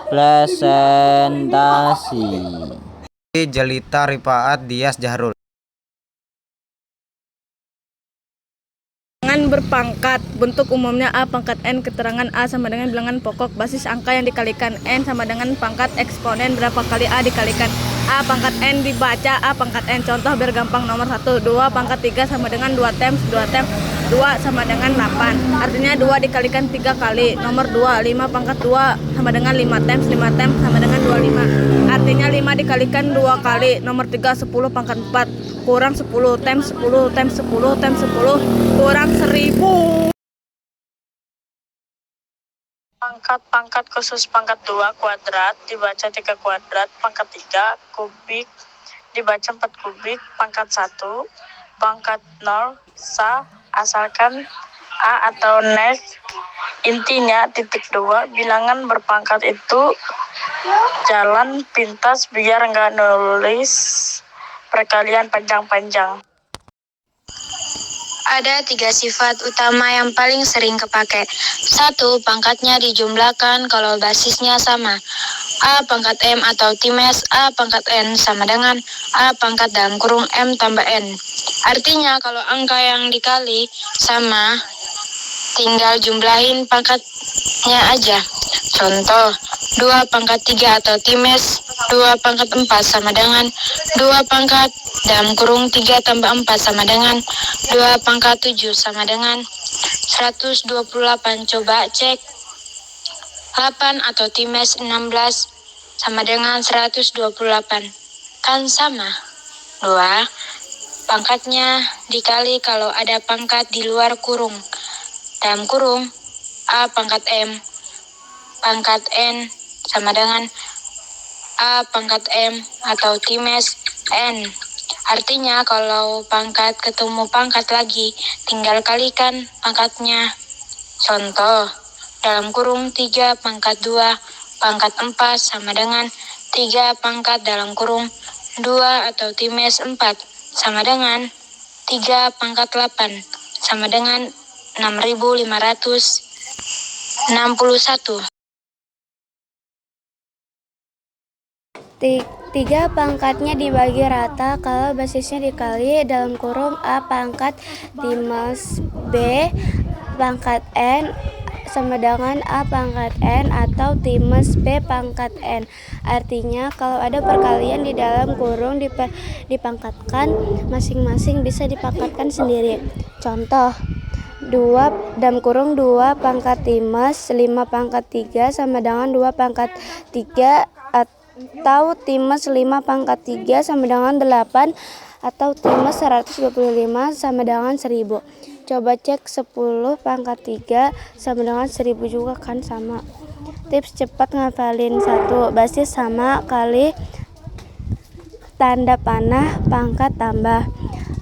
Presentasi. Jelita Rifaat Dias Jahrul. Bilangan berpangkat. Bentuk umumnya A pangkat N. Keterangan A sama dengan bilangan pokok. Basis angka yang dikalikan N sama dengan pangkat eksponen berapa kali A dikalikan A pangkat N dibaca A pangkat N. Contoh biar gampang. Nomor 1, 2 pangkat 3 sama dengan 2 times 2 sama dengan 8. Artinya 2 dikalikan 3 kali. Nomor 2, 5 pangkat 2 sama dengan 5 times sama dengan 25. Artinya 5 dikalikan 2 kali. Nomor 3, 10 pangkat 4 kurang 10 times 10 times 10 times 10 kurang 1000. Pangkat khusus pangkat 2 kuadrat dibaca 3 kuadrat, pangkat 3 kubik dibaca 4 kubik, pangkat 1 pangkat 0 sah asalkan A atau next. Intinya titik 2 bilangan berpangkat itu jalan pintas biar nggak nulis perkalian panjang-panjang. Ada 3 sifat utama yang paling sering kepake. 1. Pangkatnya dijumlahkan kalau basisnya sama. A pangkat M atau times A pangkat N sama dengan A pangkat dalam kurung M tambah N. Artinya kalau angka yang dikali sama, tinggal jumlahin pangkatnya aja. Contoh, 2 pangkat 3 atau times 2 pangkat 4 sama dengan 2 pangkat dalam kurung 3 tambah 4 sama dengan 2 pangkat 7 sama dengan 128. Coba cek 8 atau times 16 sama dengan 128. Kan sama. 2. Pangkatnya dikali kalau ada pangkat di luar kurung. Dalam kurung, A pangkat M pangkat N sama dengan A pangkat M atau times N. Artinya kalau pangkat ketemu pangkat lagi, tinggal kalikan pangkatnya. Contoh, dalam kurung 3 pangkat 2 pangkat 4 sama dengan 3 pangkat dalam kurung 2 atau times 4 sama dengan 3 pangkat 8 sama dengan 6561. 3 pangkatnya dibagi rata kalau basisnya dikali dalam kurung A pangkat times B pangkat N sama dengan A pangkat N atau times B pangkat N. Artinya kalau ada perkalian di dalam kurung dipangkatkan, masing-masing bisa dipangkatkan sendiri. Contoh, 2 dalam kurung 2 pangkat times 5 pangkat 3 sama dengan 2 pangkat 3 atau times 5 pangkat 3 sama dengan 8 atau times 125 sama dengan 1000. Coba cek 10 pangkat 3 sama dengan 1000 juga kan sama. Tips cepat ngafalin 1. Basis sama kali tanda panah pangkat tambah.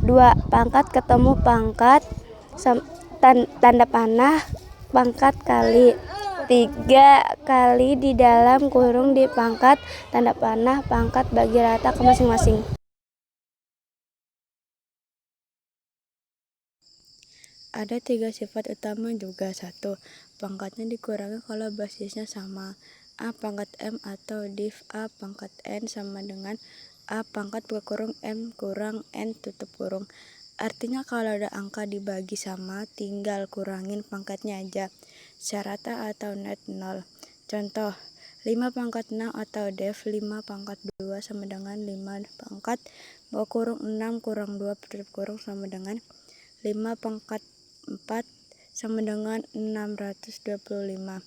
2. Pangkat ketemu pangkat tanda panah pangkat kali. 3 kali di dalam kurung di pangkat tanda panah pangkat bagi rata ke masing-masing. Ada 3 sifat utama juga. 1. Pangkatnya dikurangi kalau basisnya sama. A pangkat M atau div A pangkat N sama dengan A pangkat buka kurung M kurang N tutup kurung. Artinya kalau ada angka dibagi sama, tinggal kurangin pangkatnya aja. Serata atau net 0. Contoh, 5 pangkat 6 atau dev 5 pangkat 2 sama dengan 5 pangkat buka kurung 6 kurang 2 tutup kurung sama dengan 5 pangkat 4 sama dengan 625.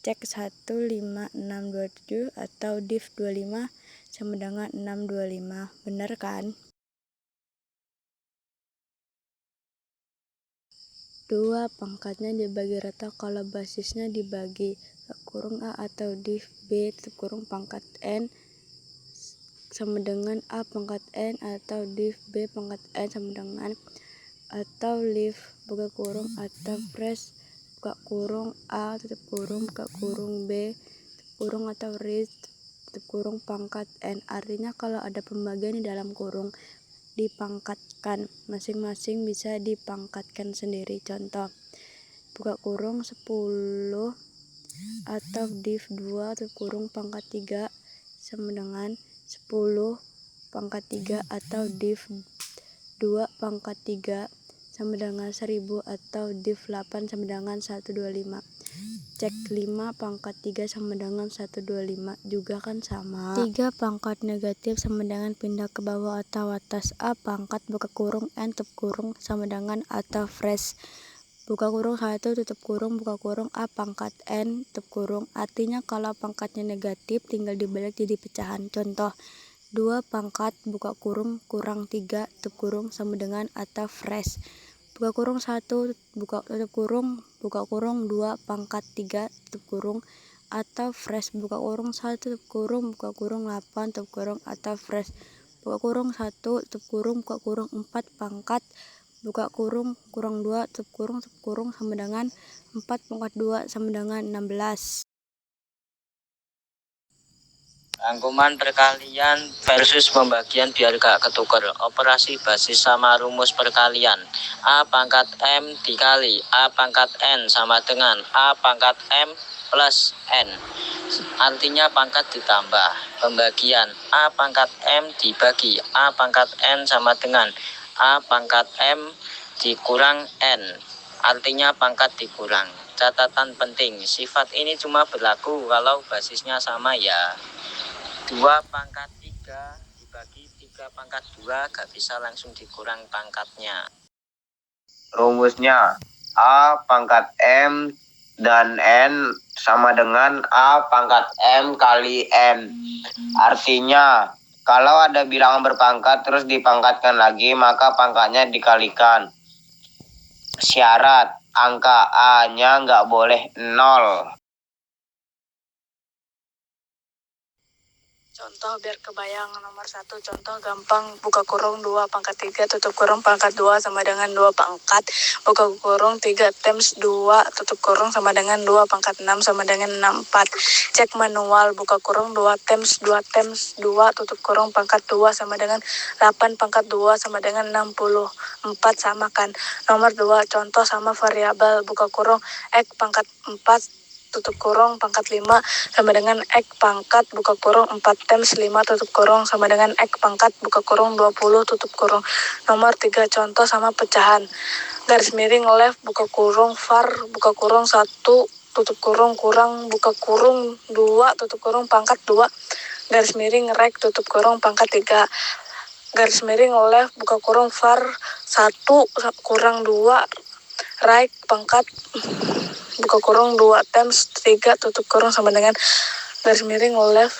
Cek 15627 atau div 25 sama dengan 625. Benar kan? 2. Pangkatnya dibagi rata kalau basisnya dibagi kurung A atau div B kurung pangkat N sama dengan A pangkat N atau div B pangkat N sama dengan atau live buka kurung atau press buka kurung A tutup kurung buka kurung B tutup kurung atau read tutup kurung pangkat N. Artinya kalau ada pembagian di dalam kurung dipangkatkan, masing-masing bisa dipangkatkan sendiri. Contoh, buka kurung 10 atau div 2 pangkat 3 sama dengan 10 pangkat 3 atau div 2 pangkat 3 sama dengan 1000 atau div 8 sama dengan 125. Cek 5 pangkat 3 sama dengan 125 juga kan sama. 3 pangkat negatif sama dengan pindah ke bawah atau atas. A pangkat buka kurung N tutup kurung sama dengan atau fresh buka kurung 1 tutup kurung buka kurung A pangkat N tutup kurung. Artinya kalau pangkatnya negatif tinggal dibalik jadi pecahan. Contoh 2 pangkat buka kurung kurang 3 tutup kurung sama dengan atau fresh buka kurung 1 buka kurung 2 pangkat 3 tutup kurung atau fresh buka kurung 1 tutup kurung 8 tutup kurung atau fresh buka kurung 1 tutup kurung 4 pangkat buka kurung 2 tutup kurung sama dengan 4 pangkat 2 sama dengan 16. Rangkuman perkalian versus pembagian biar gak ketuker. Operasi basis sama rumus perkalian. A pangkat M dikali A pangkat N sama dengan A pangkat M plus N. Artinya pangkat ditambah. Pembagian A pangkat M dibagi A pangkat N sama dengan A pangkat M dikurang N. Artinya pangkat dikurang. Catatan penting, sifat ini cuma berlaku kalau basisnya sama ya. 2 pangkat 3 dibagi 3 pangkat 2 gak bisa langsung dikurang pangkatnya. Rumusnya A pangkat M dan N sama dengan A pangkat M kali N. Artinya kalau ada bilangan berpangkat terus dipangkatkan lagi maka pangkatnya dikalikan. Syarat angka A-nya nggak boleh 0. Contoh biar kebayang. Nomor 1 contoh gampang, buka kurung 2 pangkat 3 tutup kurung pangkat 2 sama dengan 2 pangkat buka kurung 3 times 2 tutup kurung sama dengan 2 pangkat 6 sama dengan 64. Cek manual, buka kurung 2 times 2 tutup kurung pangkat 2 sama dengan 8 pangkat 2 sama dengan 64 samakan. Nomor 2 contoh sama variabel, buka kurung X pangkat 4 tutup kurung pangkat 5 sama dengan X pangkat buka kurung 4 times 5 tutup kurung sama dengan X pangkat buka kurung 20 tutup kurung. Nomor 3 contoh sama pecahan, garis miring left buka kurung var buka kurung 1 tutup kurung kurang buka kurung 2 tutup kurung pangkat 2 garis miring right tutup kurung pangkat 3 garis miring left buka kurung var 1 kurang 2 right pangkat buka kurung 2 times 3 tutup kurung sama dengan garis miring left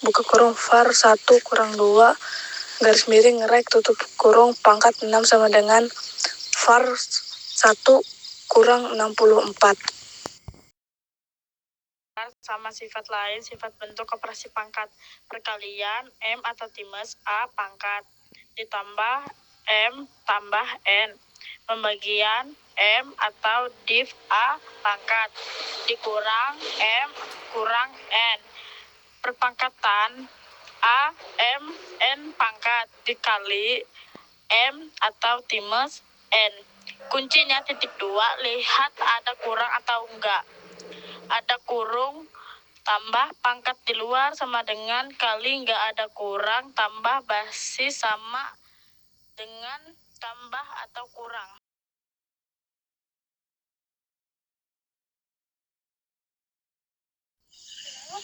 buka kurung var 1 kurang 2 garis miring right tutup kurung pangkat 6 sama dengan var 1 kurang 64. Sama sifat lain, sifat bentuk operasi pangkat perkalian M atau times A pangkat ditambah M tambah N. Pembagian M atau div A pangkat dikurang M kurang N. Perpangkatan A M N pangkat dikali M atau times N. Kuncinya titik 2, lihat ada kurang atau enggak. Ada kurung tambah pangkat di luar sama dengan kali enggak ada kurang tambah basis sama dengan tambah atau kurang.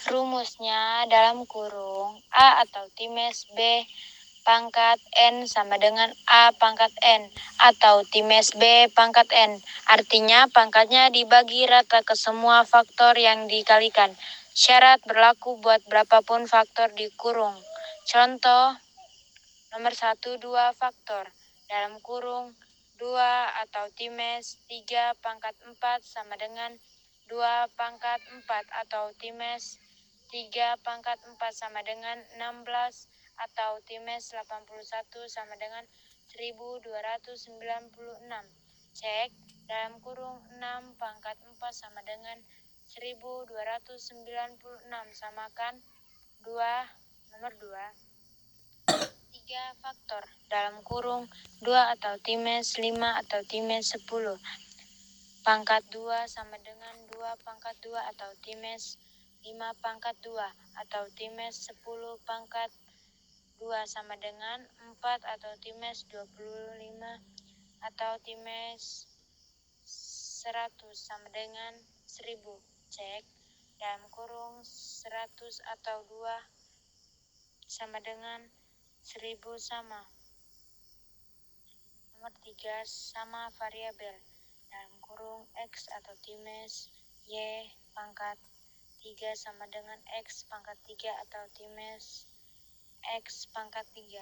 Rumusnya dalam kurung A atau times B pangkat N sama dengan A pangkat N atau times B pangkat N. Artinya pangkatnya dibagi rata ke semua faktor yang dikalikan. Syarat berlaku buat berapapun faktor di kurung. Contoh nomor 1 2 faktor dalam kurung 2 atau times 3 pangkat 4 sama dengan 2 pangkat 4 atau times 3 pangkat 4 sama dengan 16 atau times 81 sama dengan 1296. Cek dalam kurung 6 pangkat 4 sama dengan 1296 samakan 2 nomor 2. 3 faktor dalam kurung 2 atau times 5 atau times 10 pangkat 2 sama dengan 2 pangkat 2 atau times 5 pangkat 2 atau times 10 pangkat 2 sama dengan 4 atau times 25 atau times 100 sama dengan 1000. Cek dalam kurung 100 atau 2 sama dengan 1000 sama. Nomor 3 sama variabel dalam kurung X atau times Y pangkat 3 sama dengan X pangkat 3 atau times X pangkat 3.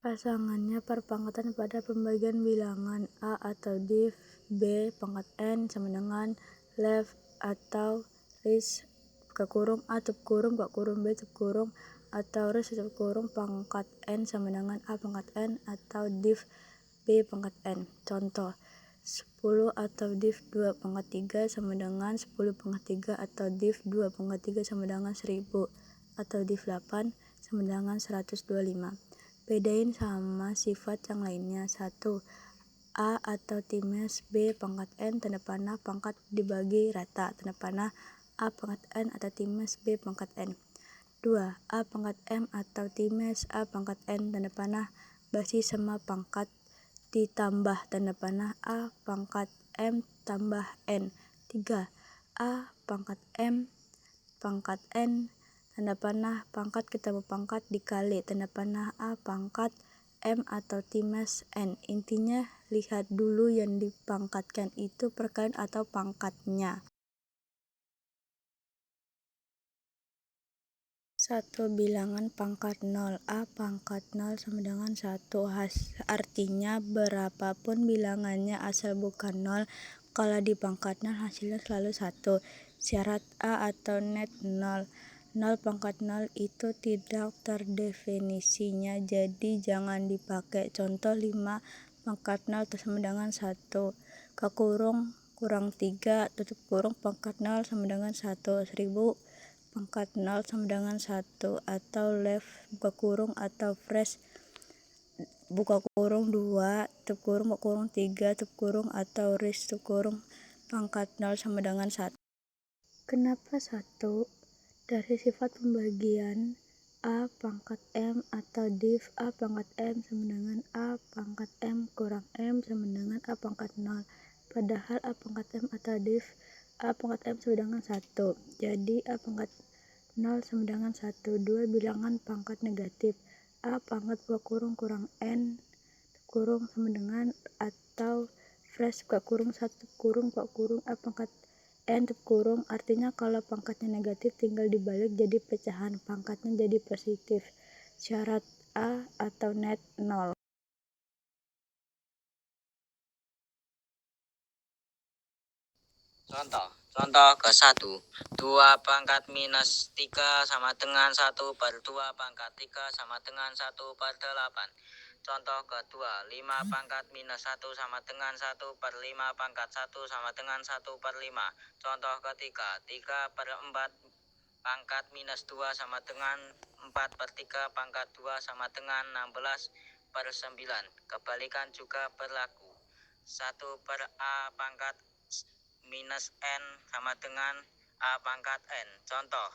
Pasangannya perpangkatan pada pembagian bilangan A atau div B pangkat N sama dengan left atau ris buka kurung A tutup kurung buka kurung B tutup kurung atau ris tutup kurung pangkat N sama dengan A pangkat N atau div B pangkat N. Contoh 10 atau div 2 pangkat 3 sama dengan 10 pangkat 3 atau div 2 pangkat 3 sama dengan 1000 atau div 8 sama dengan 125. Bedain sama sifat yang lainnya. 1. A atau times B pangkat N tanda panah pangkat dibagi rata tanda panah A pangkat N atau times B pangkat N. 2. A pangkat M atau times A pangkat N tanda panah basis sama pangkat ditambah tanda panah A pangkat M tambah N. 3. A pangkat M pangkat N tanda panah pangkat ketemu pangkat dikali tanda panah A pangkat M atau times N. Intinya lihat dulu yang dipangkatkan itu perkalian atau pangkatnya. 1. Bilangan pangkat 0. A pangkat 0 sama dengan 1. Artinya berapapun bilangannya asal bukan 0, kalau dipangkat 0 hasilnya selalu 1. Syarat A atau net 0. 0 pangkat 0 itu tidak terdefinisinya, jadi jangan dipakai. Contoh 5 pangkat 0 sama dengan 1. Ke kurung kurang 3 tutup kurung pangkat 0 sama dengan 1. 1000 pangkat 0 sama dengan 1 atau left buka kurung atau fresh buka kurung 2 tutup kurung buka kurung 3 tutup kurung atau ris tutup kurung pangkat 0 sama dengan 1. Kenapa 1? Dari sifat pembagian A pangkat M atau div A pangkat M sama dengan A pangkat M kurang M sama dengan A pangkat 0. Padahal A pangkat M atau div A pangkat M sama dengan 1. Jadi A pangkat 0 sama dengan 1. 2 bilangan pangkat negatif. A pangkat buka kurung kurang N kurung sama dengan atau fresh buka kurung 1 kurung buka kurung A pangkat N tutup kurung. Artinya kalau pangkatnya negatif tinggal dibalik jadi pecahan pangkatnya jadi positif. Syarat A atau net 0. Contoh ke-1. 2 pangkat minus 3 sama dengan 1 per 2 pangkat 3 sama dengan 1 per 8. Contoh kedua, 5 pangkat minus 1 sama dengan 1 per 5 pangkat 1 sama dengan 1 per 5. Contoh ketiga, 3 per 4 pangkat minus 2 sama dengan 4 per 3 pangkat 2 sama dengan 16 per 9. Kebalikan juga berlaku. 1 per A pangkat minus N sama dengan A pangkat N. Contoh,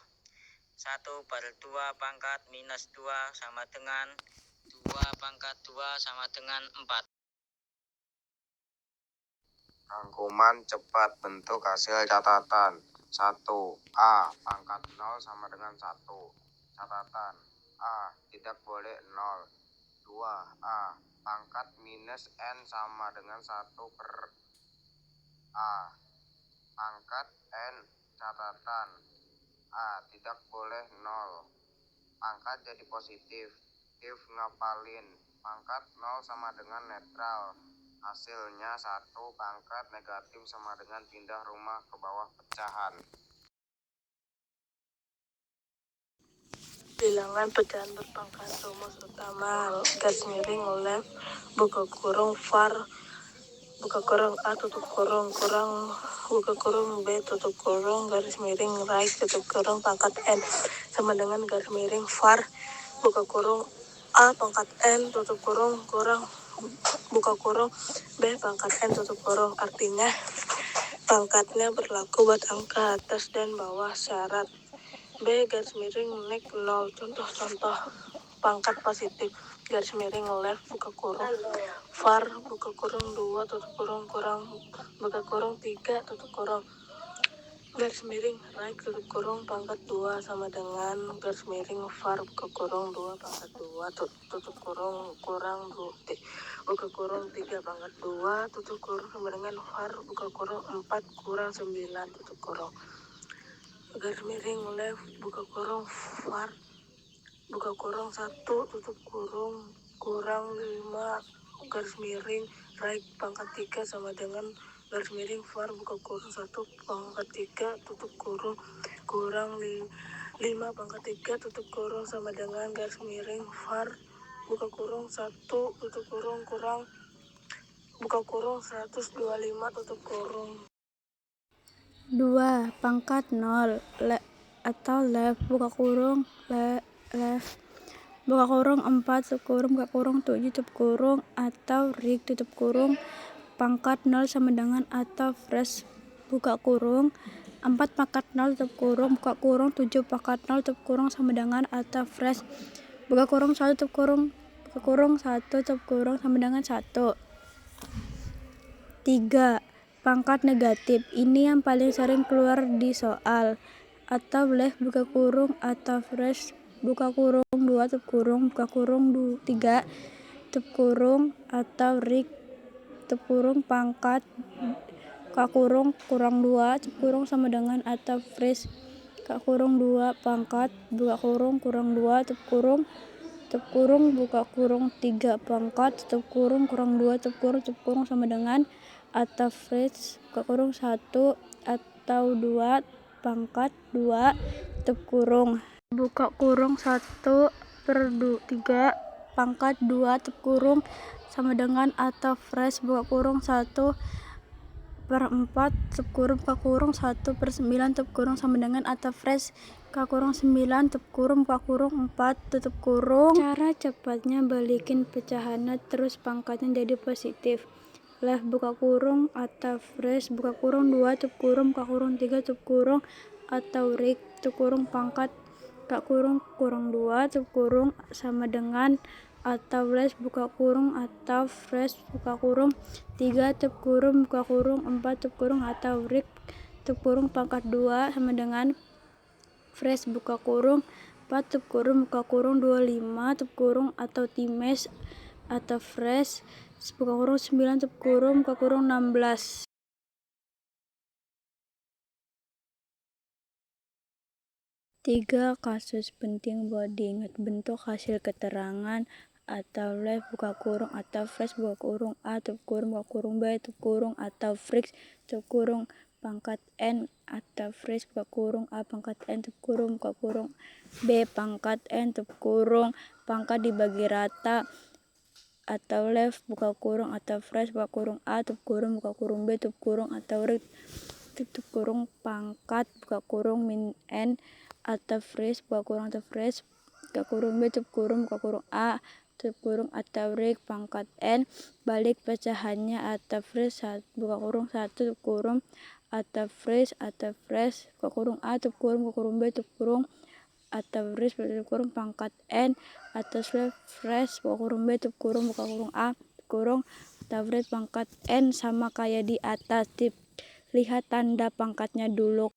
1 per 2 pangkat minus 2 sama dengan 2 pangkat 2 sama dengan 4. Rangkuman cepat bentuk hasil catatan. 1. A pangkat 0 sama dengan 1. Catatan A tidak boleh 0. 2. A pangkat minus N sama dengan 1 per A pangkat N. Catatan A tidak boleh 0. Pangkat jadi positif. If ngapalin pangkat 0 sama dengan netral, hasilnya 1. Pangkat negatif sama dengan pindah rumah ke bawah pecahan. Bilangan pecahan berpangkat rumus utama garis miring left buka kurung var buka kurung A tutup kurung kurang buka kurung B tutup kurung garis miring right tutup kurung pangkat N sama dengan garis miring var buka kurung A pangkat N tutup kurung kurang buka kurung B pangkat N tutup kurung. Artinya pangkatnya berlaku buat angka atas dan bawah syarat. B garis miring nek 0. Contoh-contoh pangkat positif garis miring left buka kurung var buka kurung 2 tutup kurung buka kurung 3 tutup kurung garis miring right tutup kurung pangkat 2 sama dengan garis miring var buka kurung 2 pangkat 2 tutup kurung buka kurung 3 pangkat 2 tutup kurung sama dengan var buka kurung 4 kurang 9 tutup kurung garis miring left buka kurung var buka kurung 1 tutup kurung kurang 5 garis miring right pangkat 3 sama dengan garis miring var buka kurung 1 pangkat 3 tutup kurung kurang 5 pangkat 3 tutup kurung sama dengan garis miring var buka kurung 1 tutup kurung kurang buka kurung 125 tutup kurung. 2. Pangkat 0 atau left buka kurung left buka kurung 4 tutup kurung buka kurung 7 tutup kurung atau rig tutup kurung pangkat 0 sama dengan atau fresh buka kurung 4 pangkat 0 tutup kurung buka kurung 7 pangkat 0 tutup kurung sama dengan atau fresh buka kurung 1 tutup kurung buka kurung 1 tutup kurung sama dengan 1. 3. Pangkat negatif. Ini yang paling sering keluar di soal. Atau left buka kurung atau fresh buka kurung 2 tutup kurung buka kurung 3 tutup kurung atau rig tutup kurung pangkat buka kurung kurang 2 tutup kurung sama dengan atau fresh buka kurung 2 pangkat buka kurung kurang 2 tutup kurung buka kurung 3 pangkat tutup kurung kurang 2 tutup kurung sama dengan atau fresh buka kurung 1 atau 2 pangkat 2 tutup kurung buka kurung 1/3 pangkat 2 tutup kurung sama dengan atau fresh buka kurung 1/4 tutup kurung buka kurung 1/9 tutup kurung sama dengan atau fresh buka kurung 9 tutup kurung buka kurung 4 tutup kurung. Cara cepatnya balikin pecahannya terus pangkatnya jadi positif. Left buka kurung atau fresh buka kurung 2 tutup kurung buka kurung 3 tutup kurung atau rig tutup kurung pangkat buka kurung kurang 2 tutup kurung sama dengan atau fresh buka kurung atau fresh buka kurung 3 tutup kurung buka kurung 4 tutup kurung atau rig tutup kurung pangkat 2 sama dengan fresh buka kurung 4 tutup kurung buka kurung 25 tutup kurung atau times atau fresh buka kurung 9 tutup kurung buka kurung 16. 3. Kasus penting buat diingat. Bentuk hasil keterangan atau left buka kurung atau fresh buka kurung A tutup kurung buka kurung B tutup kurung atau fresh tutup kurung pangkat N atau fresh buka kurung A pangkat N tutup kurung buka kurung B pangkat N tutup kurung pangkat dibagi rata atau left buka kurung atau fresh buka kurung A tutup kurung buka kurung B tutup kurung atau rig tutup kurung pangkat buka kurung min N atau fresh buka kurung atau fresh buka kurung B tutup kurung buka kurung A tutup kurung atau rig pangkat N balik pecahannya atau fresh buka kurung 1 tutup kurung atau fresh buka kurung A tutup kurung buka kurung B tutup kurung atau fresh tutup kurung pangkat N atau fresh buka kurung B tutup kurung buka kurung A tutup kurung atau fresh pangkat N sama kayak di atas. Tip lihat tanda pangkatnya dulu